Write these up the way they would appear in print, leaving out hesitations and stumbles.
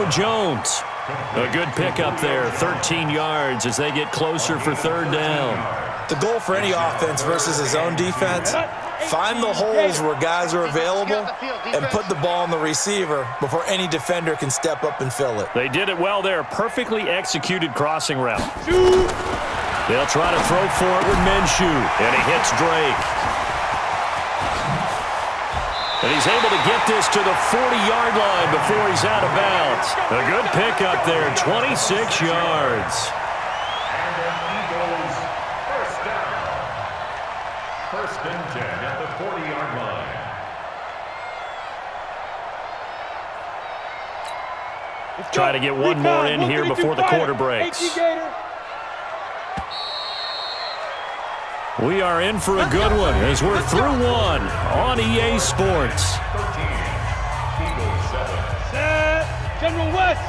Julio Jones. A good pickup there, 13 yards as they get closer for third down. The goal for any offense versus his own defense, find the holes where guys are available and put the ball on the receiver before any defender can step up and fill it. They did it well there. Perfectly executed crossing route. They'll try to throw for it with Minshew, and he hits Drake. And he's able to get this to the 40-yard line before he's out of bounds. A good pickup there, 26 yards. And an Eagles first down. First and 10 at the 40-yard line. Try to get one more in here before the quarter breaks. We are in for a good one as we're through one on EA Sports. 13, Eagles 7. Set. General West,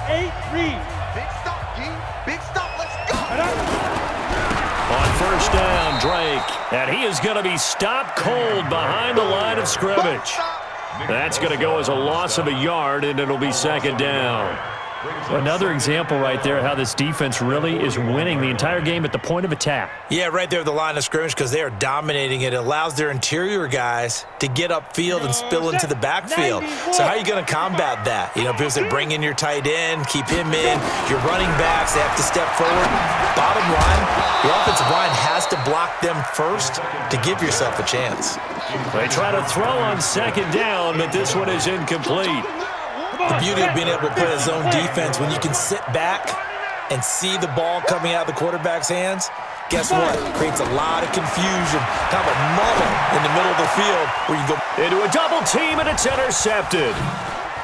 8, read. Big stop, G. Big stop, let's go. On first down, Drake. And he is going to be stopped cold behind the line of scrimmage. That's going to go as a loss of a yard, and it'll be second down. Another example right there how this defense really is winning the entire game at the point of attack. Yeah, right there at the line of scrimmage because they are dominating it. It allows their interior guys to get upfield and spill into the backfield. So how are you going to combat that? You know, people say bring in your tight end, keep him in. Your running backs, they have to step forward. Bottom line, your offensive line has to block them first to give yourself a chance. They try to throw on second down, but this one is incomplete. The beauty of being able to play a zone defense, when you can sit back and see the ball coming out of the quarterback's hands, guess what? It creates a lot of confusion, kind of a muddle in the middle of the field where you go into a double team, and it's intercepted.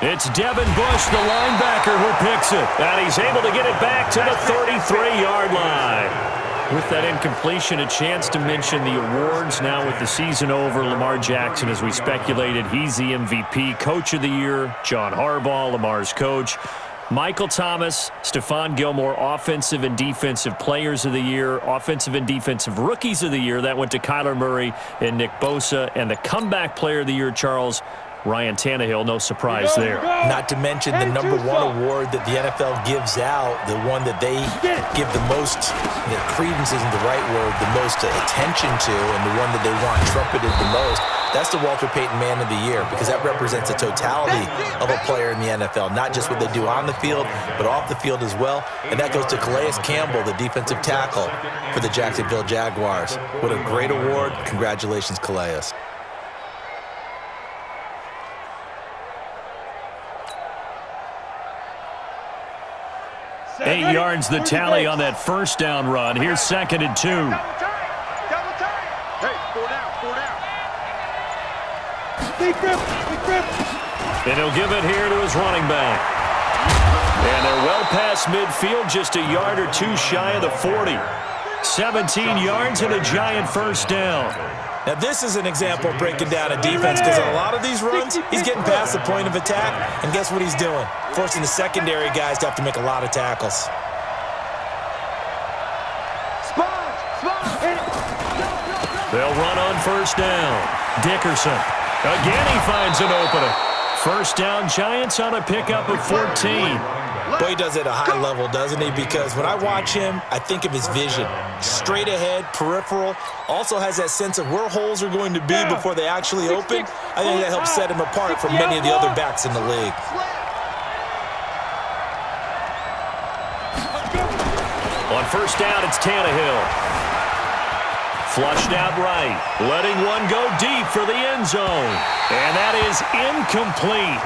It's Devin Bush, the linebacker, who picks it, and he's able to get it back to the 33-yard line. With that incompletion, a chance to mention the awards now with the season over. Lamar Jackson, as we speculated, he's the MVP, Coach of the Year. John Harbaugh, Lamar's coach. Michael Thomas, Stephon Gilmore, Offensive and Defensive Players of the Year. Offensive and Defensive Rookies of the Year. That went to Kyler Murray and Nick Bosa. And the Comeback Player of the Year, Charles, Ryan Tannehill, no surprise there. Not to mention the #1 award that the NFL gives out, the one that they give the most, credence isn't the right word, the most attention to, and the one that they want trumpeted the most. That's the Walter Payton Man of the Year, because that represents the totality of a player in the NFL, not just what they do on the field, but off the field as well. And that goes to Calais Campbell, the defensive tackle for the Jacksonville Jaguars. What a great award. Congratulations, Calais. Eight yards the tally on that first down run. Here's second and 2. Double time. Hey, 4 down. Big grip. And he'll give it here to his running back. And they're well past midfield, just a yard or two shy of the 40. 17 yards and a giant first down. Now, this is an example of breaking down a defense, because on a lot of these runs, he's getting past the point of attack, and guess what he's doing? Forcing the secondary guys to have to make a lot of tackles. They'll run on first down. Dickerson. Again, he finds an opening. First down, Giants on a pickup of 14. Boy, he does it at a high level, doesn't he? Because when I watch him, I think of his vision. Straight ahead, peripheral. Also has that sense of where holes are going to be before they actually open. I think that helps set him apart from many of the other backs in the league. On first down, it's Tannehill. Flushed out right. Letting one go deep for the end zone. And that is incomplete.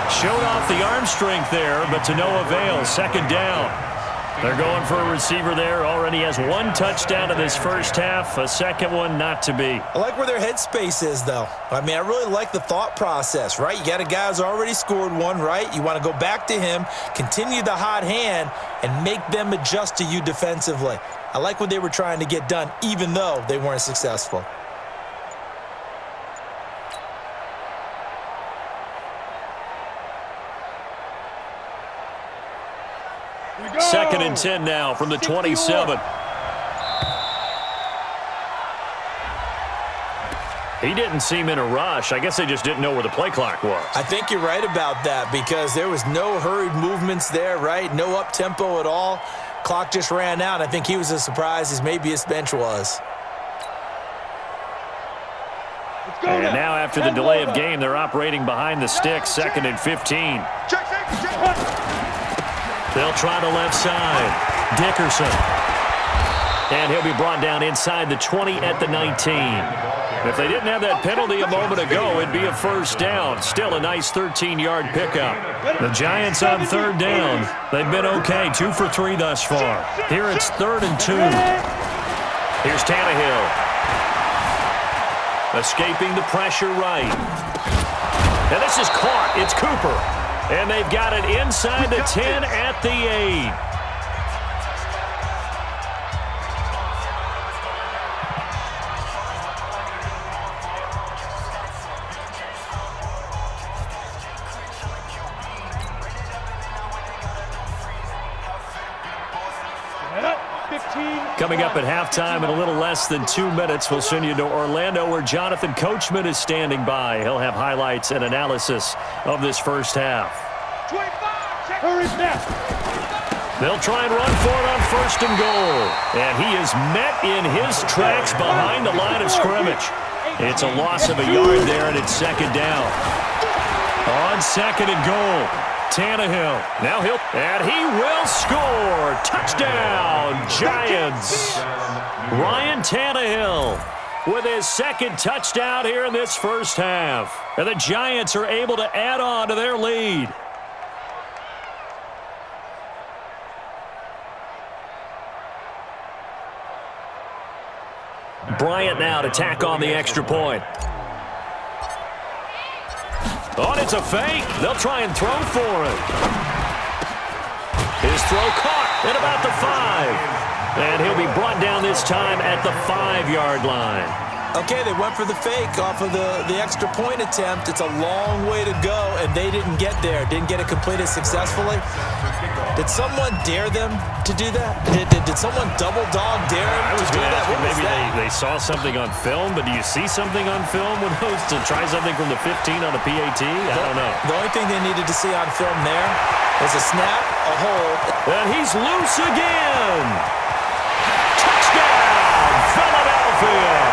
Showed off the arm strength there, but to no avail. Second down. They're going for a receiver there. Already has one touchdown in this first half. A second one not to be. I like where their headspace is, though. I mean, I really like the thought process, right? You got a guy who's already scored one, right? You want to go back to him, continue the hot hand, and make them adjust to you defensively. I like what they were trying to get done, even though they weren't successful. Second and 10 now from the 27. He didn't seem in a rush. I guess they just didn't know where the play clock was. I think you're right about that because there was no hurried movements there, right? No up-tempo at all. Clock just ran out. I think he was as surprised as maybe his bench was. And now after the delay of game, they're operating behind the sticks, 2nd and 15. They'll try the left side. Dickerson. And he'll be brought down inside the 20 at the 19. If they didn't have that penalty a moment ago, it'd be a first down. Still a nice 13-yard pickup. The Giants on 3rd down. They've been okay, 2 for 3 thus far. Here it's 3rd and 2. Here's Tannehill. Escaping the pressure right. And this is caught. It's Cooper. And they've got it inside the 10 at the 8. Coming up at halftime in a little less than 2 minutes, we'll send you to Orlando where Jonathan Coachman is standing by. He'll have highlights and analysis of this first half. They'll try and run for it on 1st and goal. And he is met in his tracks behind the line of scrimmage. It's a loss of a yard there, and it's 2nd down. On 2nd and goal. Tannehill. Now and he will score. Touchdown, Giants. Ryan Tannehill with his 2nd touchdown here in this first half. And the Giants are able to add on to their lead. Bryant now to tack on the extra point. Oh, and it's a fake. They'll try and throw for it. His throw caught at about the 5. And he'll be brought down this time at the 5-yard line. Okay, they went for the fake off of the extra point attempt. It's a long way to go, and they didn't get there. Didn't get it completed successfully. Did someone dare them to do that? Did someone double dog dare them to do that? Maybe they saw something on film, but do you see something on film with those to try something from the 15 on a PAT? I don't know. The only thing they needed to see on film there was a snap, a hold. And he's loose again. Touchdown, Philadelphia.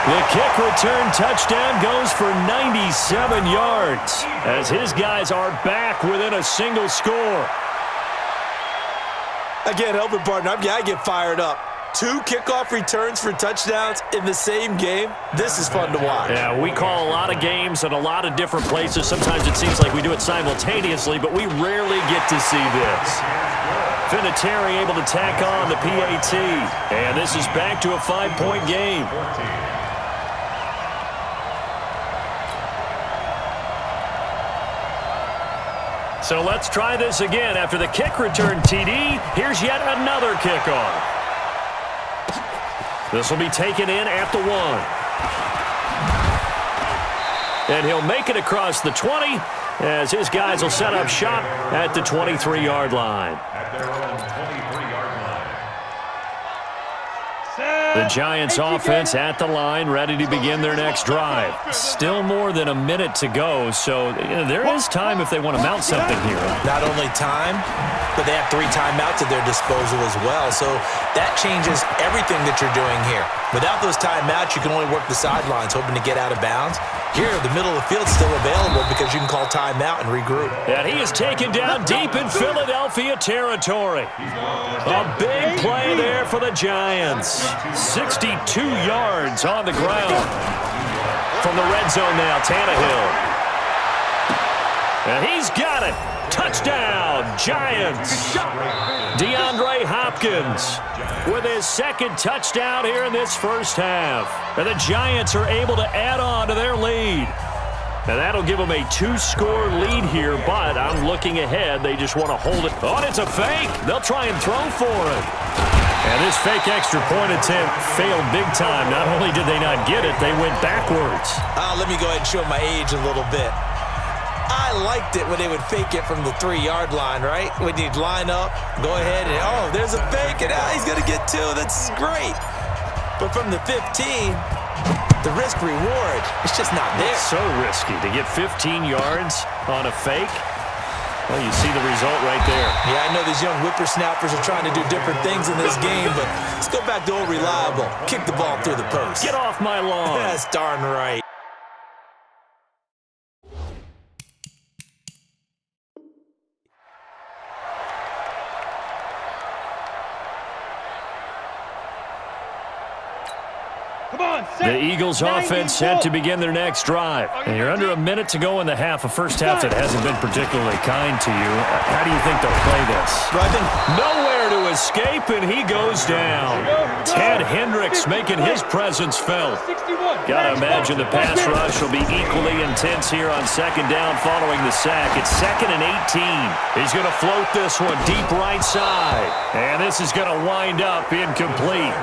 The kick return touchdown goes for 97 yards as his guys are back within a single score. I can't help it, partner. I get fired up. 2 kickoff returns for touchdowns in the same game. This is fun to watch. Yeah, we call a lot of games at a lot of different places. Sometimes it seems like we do it simultaneously, but we rarely get to see this. Vinatieri able to tack on the PAT. And this is back to a 5-point game. So let's try this again. After the kick return TD, here's yet another kickoff. This will be taken in at the 1. And he'll make it across the 20 as his guys will set up shop at the 23-yard line. At their own 23-yard line. The Giants offense at the line, ready to begin their next drive. Still more than a minute to go, so there is time if they want to mount something here. Not only time, but they have 3 timeouts at their disposal as well, so that changes everything that you're doing here. Without those timeouts, you can only work the sidelines, hoping to get out of bounds. Here, the middle of the field's still available because you can call timeout and regroup. And he is taken down deep in Philadelphia territory. A big play there for the Giants. 62 yards on the ground. From the red zone now, Tannehill. And he's got it. Touchdown, Giants. DeAndre Hopkins with his 2nd touchdown here in this first half. And the Giants are able to add on to their lead. And that'll give them a 2-score lead here, but I'm looking ahead. They just want to hold it. Oh, and it's a fake. They'll try and throw for it. And this fake extra point attempt failed big time. Not only did they not get it, they went backwards. Let me go ahead and show my age a little bit. I liked it when they would fake it from the 3-yard line, right? When you'd line up, go ahead, and oh, there's a fake, and he's going to get 2. That's great. But from the 15, the risk-reward is just not there. It's so risky to get 15 yards on a fake. Well, you see the result right there. Yeah, I know these young whippersnappers are trying to do different things in this game, but let's go back to old reliable. Kick the ball through the post. Get off my lawn. That's darn right. Come on, set. The Eagles offense set to begin their next drive. And you're under a minute to go in the half, a first half that hasn't been particularly kind to you. How do you think they'll play this? Well, I think Nowhere to escape, and he goes down. Ted Hendricks making his presence felt. 61. Got to imagine the pass rush will be equally intense here on second down following the sack. It's 2nd and 18. He's going to float this one deep right side. And this is going to wind up incomplete.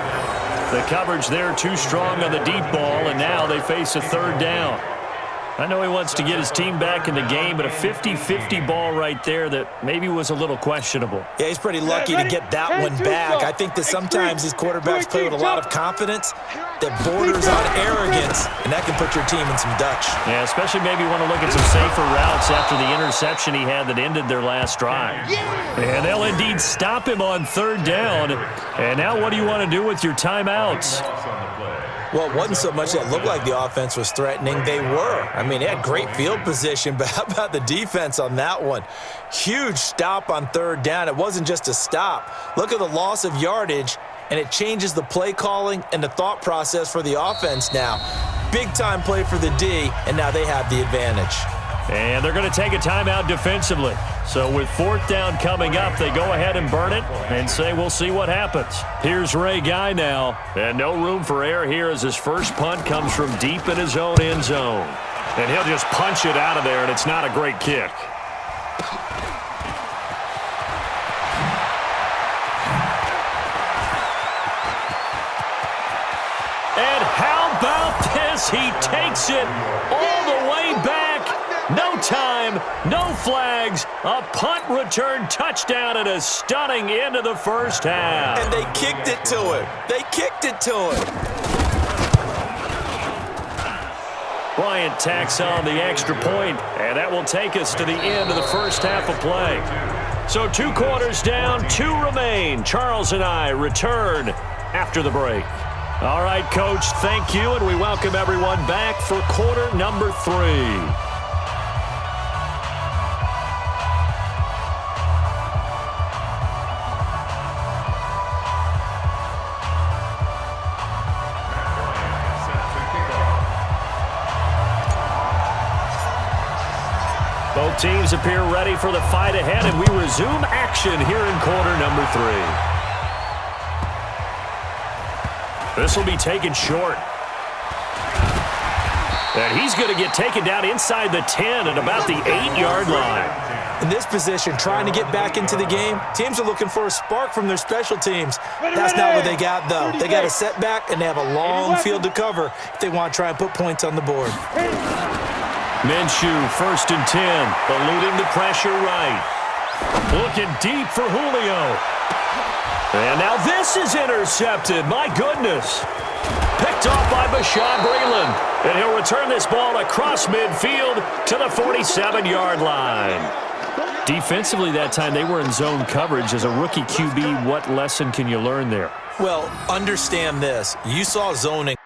The coverage there too strong on the deep ball, and now they face a third down. I know he wants to get his team back in the game, but a 50-50 ball right there that maybe was a little questionable. Yeah, he's pretty lucky to get that one back. I think that sometimes these quarterbacks play with a lot of confidence that borders on arrogance, and that can put your team in some Dutch. Yeah, especially maybe want to look at some safer routes after the interception he had that ended their last drive. And they'll indeed stop him on third down. And now what do you want to do with your timeouts? Well, it wasn't so much that it looked like the offense was threatening. They were. I mean, they had great field position, but how about the defense on that one? Huge stop on third down. It wasn't just a stop. Look at the loss of yardage, and it changes the play calling and the thought process for the offense now. Big-time play for the D, and now they have the advantage. And they're going to take a timeout defensively. So with fourth down coming up, they go ahead and burn it and say we'll see what happens. Here's Ray Guy now. And no room for error here as his first punt comes from deep in his own end zone. And he'll just punch it out of there, and it's not a great kick. And how about this? He takes it all the way back. No time, no flags, a punt return touchdown and a stunning end of the first half. And they kicked it to him. They kicked it to him. Bryant tacks on the extra point, and that will take us to the end of the first half of play. So 2 quarters down, 2 remain. Charles and I return after the break. All right, Coach, thank you, and we welcome everyone back for quarter number 3. Both teams appear ready for the fight ahead, and we resume action here in quarter number 3. This will be taken short. And he's going to get taken down inside the 10 at about the 8-yard line. In this position, trying to get back into the game, teams are looking for a spark from their special teams. That's not what they got, though. They got a setback, and they have a long field to cover if they want to try and put points on the board. Minshew, 1st and 10, eluding the pressure right. Looking deep for Julio. And now this is intercepted. My goodness. Picked off by Bashaud Breeland. And he'll return this ball across midfield to the 47-yard line. Defensively that time, they were in zone coverage. As a rookie QB, what lesson can you learn there? Well, understand this. You saw zoning.